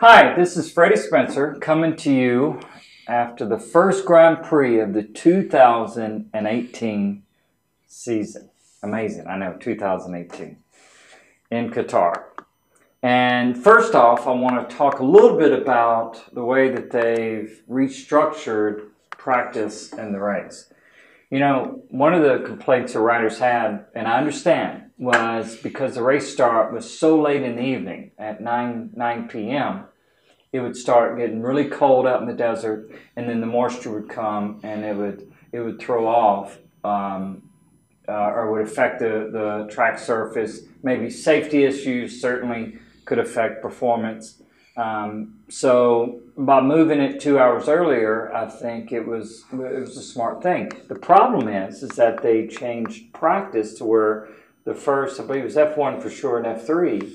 Hi, this is Freddie Spencer coming to you after the first Grand Prix of the 2018 season. Amazing, I know, 2018 in Qatar. And first off, I want to talk a little bit about the way that they've restructured practice and the race. You know, one of the complaints the riders had, and I understand, was because the race start was so late in the evening at 9 p.m., it would start getting really cold out in the desert, and then the moisture would come, and it would throw off or would affect the track surface. Maybe safety issues certainly could affect performance. So by moving it 2 hours earlier, I think it was a smart thing. The problem is that they changed practice to where the first, I believe it was F1 for sure, and F3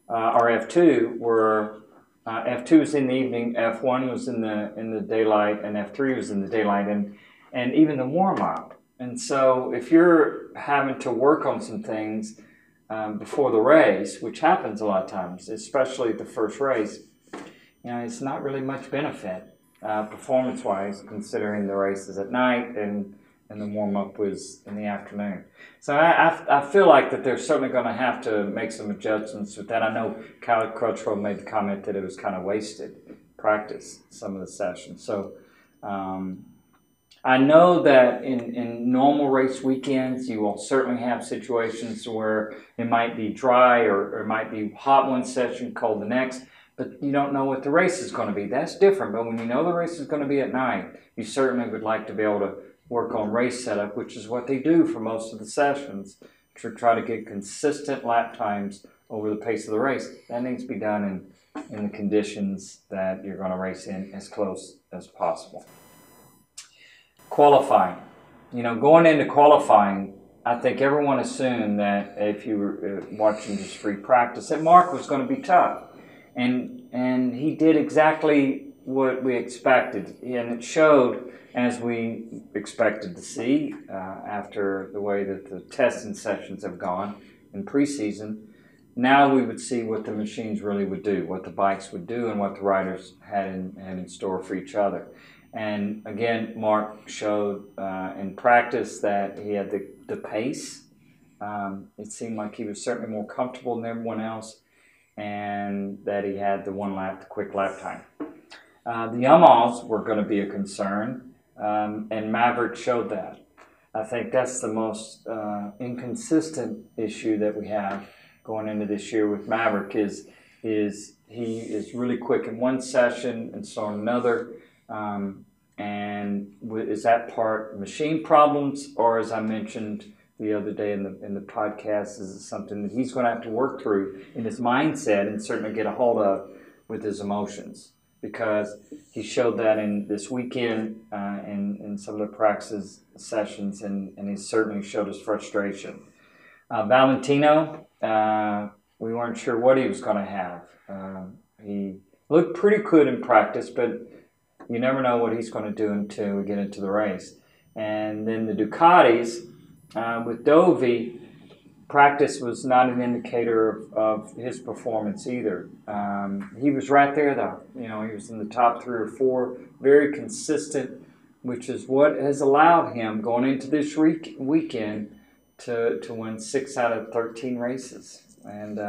or F2 were. F2 was in the evening, F1 was in the daylight, and F3 was in the daylight, and even the warm-up. And so if you're having to work on some things before the race, which happens a lot of times, especially the first race, you know, it's not really much benefit performance-wise, considering the race is at night and the warm-up was in the afternoon. So I feel like that they're certainly going to have to make some adjustments with that. I know Kyle Crutchlow made the comment that it was kind of wasted practice, some of the sessions. So I know that in normal race weekends, you will certainly have situations where it might be dry or it might be hot one session, cold the next, but you don't know what the race is going to be. That's different. But when you know the race is going to be at night, you certainly would like to be able to work on race setup, which is what they do for most of the sessions, to try to get consistent lap times over the pace of the race. That needs to be done in the conditions that you're going to race in as close as possible. Qualifying. You know, going into qualifying, I think everyone assumed that if you were watching just free practice, that Marc was going to be tough. And he did exactly what we expected. And it showed, as we expected to see after the way that the testing sessions have gone in preseason. Now we would see what the machines really would do, what the bikes would do, and what the riders had in store for each other. And again, Marc showed in practice that he had the pace. It seemed like he was certainly more comfortable than everyone else, and that he had the quick lap time. The Yamahas were going to be a concern. And Maverick showed that. I think that's the most inconsistent issue that we have going into this year with Maverick is he is really quick in one session and so in another. And is that part machine problems, or as I mentioned the other day in the podcast, is it something that he's going to have to work through in his mindset and certainly get a hold of with his emotions? Because he showed that in this weekend in some of the practice sessions, and he certainly showed his frustration. Valentino, we weren't sure what he was going to have. He looked pretty good in practice, but you never know what he's going to do until we get into the race. And then the Ducatis, with Dovi, practice was not an indicator of his performance either. He was right there, though. You know, he was in the top 3 or 4, very consistent, which is what has allowed him going into this weekend to win 6 out of 13 races. And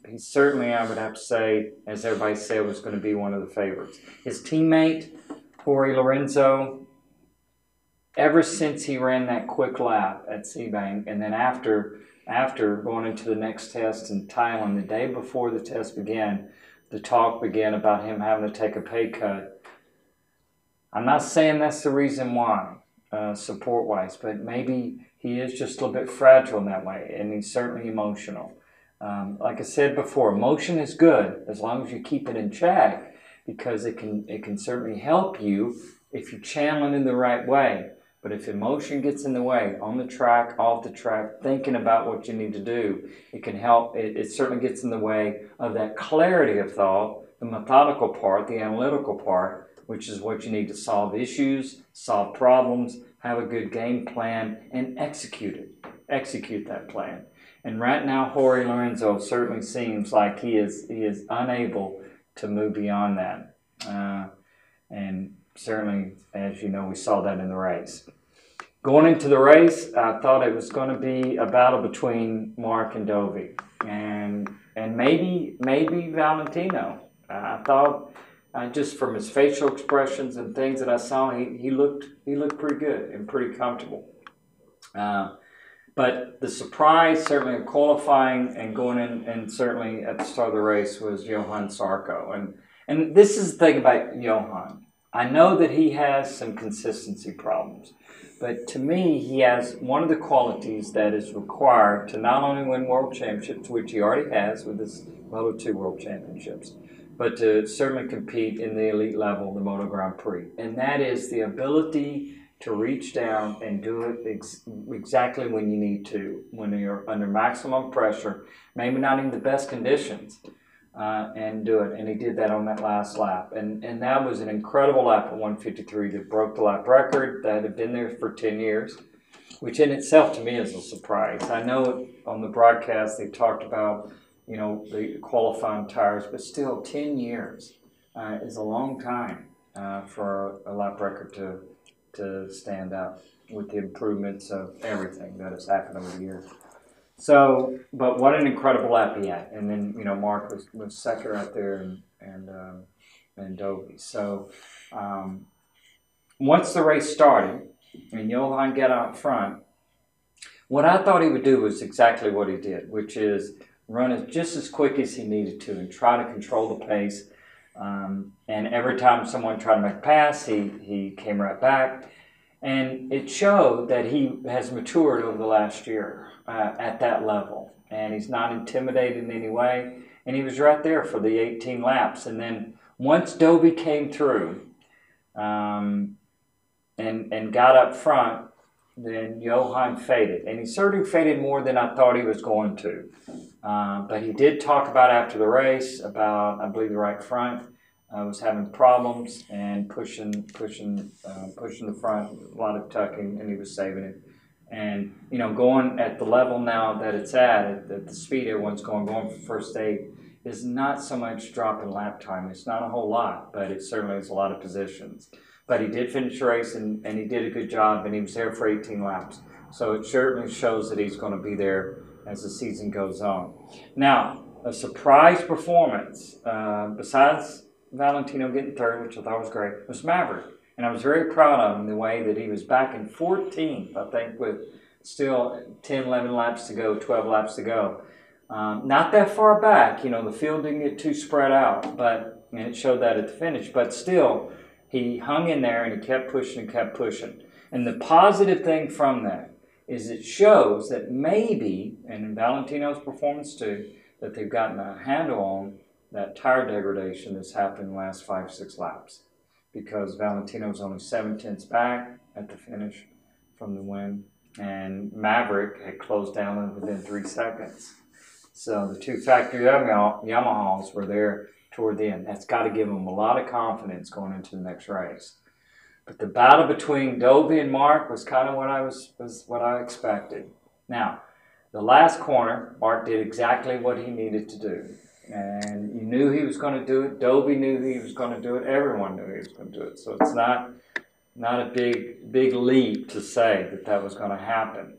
he certainly, I would have to say, as everybody said, was going to be one of the favorites. His teammate, Jorge Lorenzo, ever since he ran that quick lap at Sebang, and then after going into the next test in Thailand, the day before the test began, the talk began about him having to take a pay cut. I'm not saying that's the reason why, support-wise, but maybe he is just a little bit fragile in that way, and he's certainly emotional. Like I said before, emotion is good as long as you keep it in check, because it can certainly help you if you channel it in the right way. But if emotion gets in the way, on the track, off the track, thinking about what you need to do, it can help. It certainly gets in the way of that clarity of thought, the methodical part, the analytical part, which is what you need to solve issues, solve problems, have a good game plan, and execute it. Execute that plan. And right now, Jorge Lorenzo certainly seems like he is unable to move beyond that. And certainly, as you know, we saw that in the race. Going into the race, I thought it was going to be a battle between Marc and Dovi, and maybe Valentino. I thought just from his facial expressions and things that I saw, he looked pretty good and pretty comfortable. But the surprise, certainly of qualifying and going in, and certainly at the start of the race, was Johann Zarco. And this is the thing about Johann. I know that he has some consistency problems, but to me, he has one of the qualities that is required to not only win world championships, which he already has with his Moto2 World Championships, but to certainly compete in the elite level, the Moto Grand Prix. And that is the ability to reach down and do it exactly when you need to, when you're under maximum pressure, maybe not in the best conditions, and do it. And he did that on that last lap. And that was an incredible lap at 1:53 that broke the lap record that had been there for 10 years, which in itself to me is a surprise. I know on the broadcast they talked about, the qualifying tires, but still 10 years is a long time for a lap record to stand up with the improvements of everything that has happened over the years. So, but what an incredible lap he had. And then, Marc was second right there and Dovi. So, once the race started and Johann got out front, what I thought he would do was exactly what he did, which is run it just as quick as he needed to and try to control the pace. And every time someone tried to make a pass, he came right back. And it showed that he has matured over the last year at that level. And he's not intimidated in any way. And he was right there for the 18 laps. And then once Dovi came through and got up front, then Johann faded. And he certainly faded more than I thought he was going to. But he did talk about after the race about, I believe, the right front was having problems and pushing the front, a lot of tucking, and he was saving it. And, going at the level now that it's at the speed everyone's going for first aid, is not so much drop in lap time. It's not a whole lot, but it certainly is a lot of positions. But he did finish the race, and he did a good job, and he was there for 18 laps. So it certainly shows that he's going to be there as the season goes on. Now, a surprise performance, besides Valentino getting third, which I thought was great, was Maverick. And I was very proud of him the way that he was back in 14th, I think, with still 10, 11 laps to go, 12 laps to go. Not that far back, the field didn't get too spread out, and it showed that at the finish. But still, he hung in there and he kept pushing and kept pushing. And the positive thing from that is it shows that maybe, and in Valentino's performance too, that they've gotten a handle on that tire degradation that's happened in the last 5-6 laps. Because Valentino's only 7/10 back at the finish from the win, and Maverick had closed down within 3 seconds. So the two factory Yamahas were there toward the end. That's got to give them a lot of confidence going into the next race. But the battle between Dovi and Marc was kind of what I expected. Now, the last corner, Marc did exactly what he needed to do. And you knew he was going to do it. Dovi knew he was going to do it. Everyone knew he was going to do it. So it's not a big leap to say that was going to happen.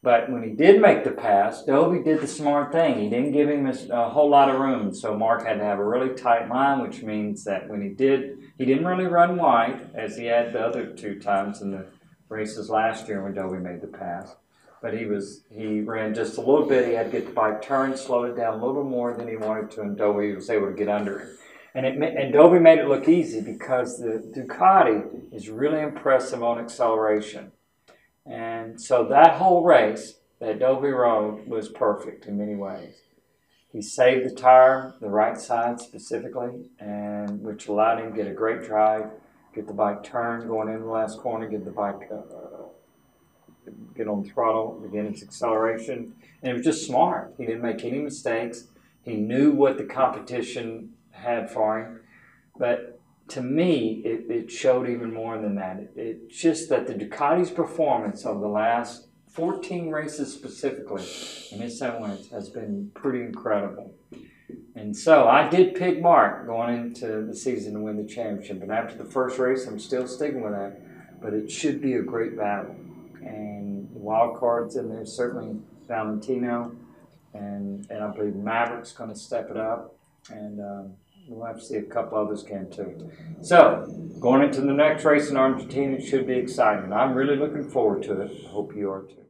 But when he did make the pass, Dovi did the smart thing. He didn't give him a whole lot of room. So Marc had to have a really tight line, which means that when he didn't really run wide, as he had the other 2 times in the races last year when Dovi made the pass. But he ran just a little bit. He had to get the bike turned, slowed it down a little more than he wanted to, and Dovi was able to get under it. And Dovi made it look easy because the Ducati is really impressive on acceleration. And so that whole race that Dovi rode was perfect in many ways. He saved the tire, the right side specifically, and which allowed him to get a great drive, get the bike turned going into the last corner, get the bike get on the throttle, begin its acceleration. And it was just smart. He didn't make any mistakes. He knew what the competition had for him. But to me, it showed even more than that. It's just that the Ducati's performance over the last 14 races specifically, and his 7 wins has been pretty incredible. And so I did pick Marc going into the season to win the championship, but after the first race, I'm still sticking with that. But it should be a great battle. And the wild cards in there, certainly Valentino, and I believe Maverick's going to step it up. And we'll have to see a couple others can too. So, going into the next race in Argentina, it should be exciting. I'm really looking forward to it. I hope you are too.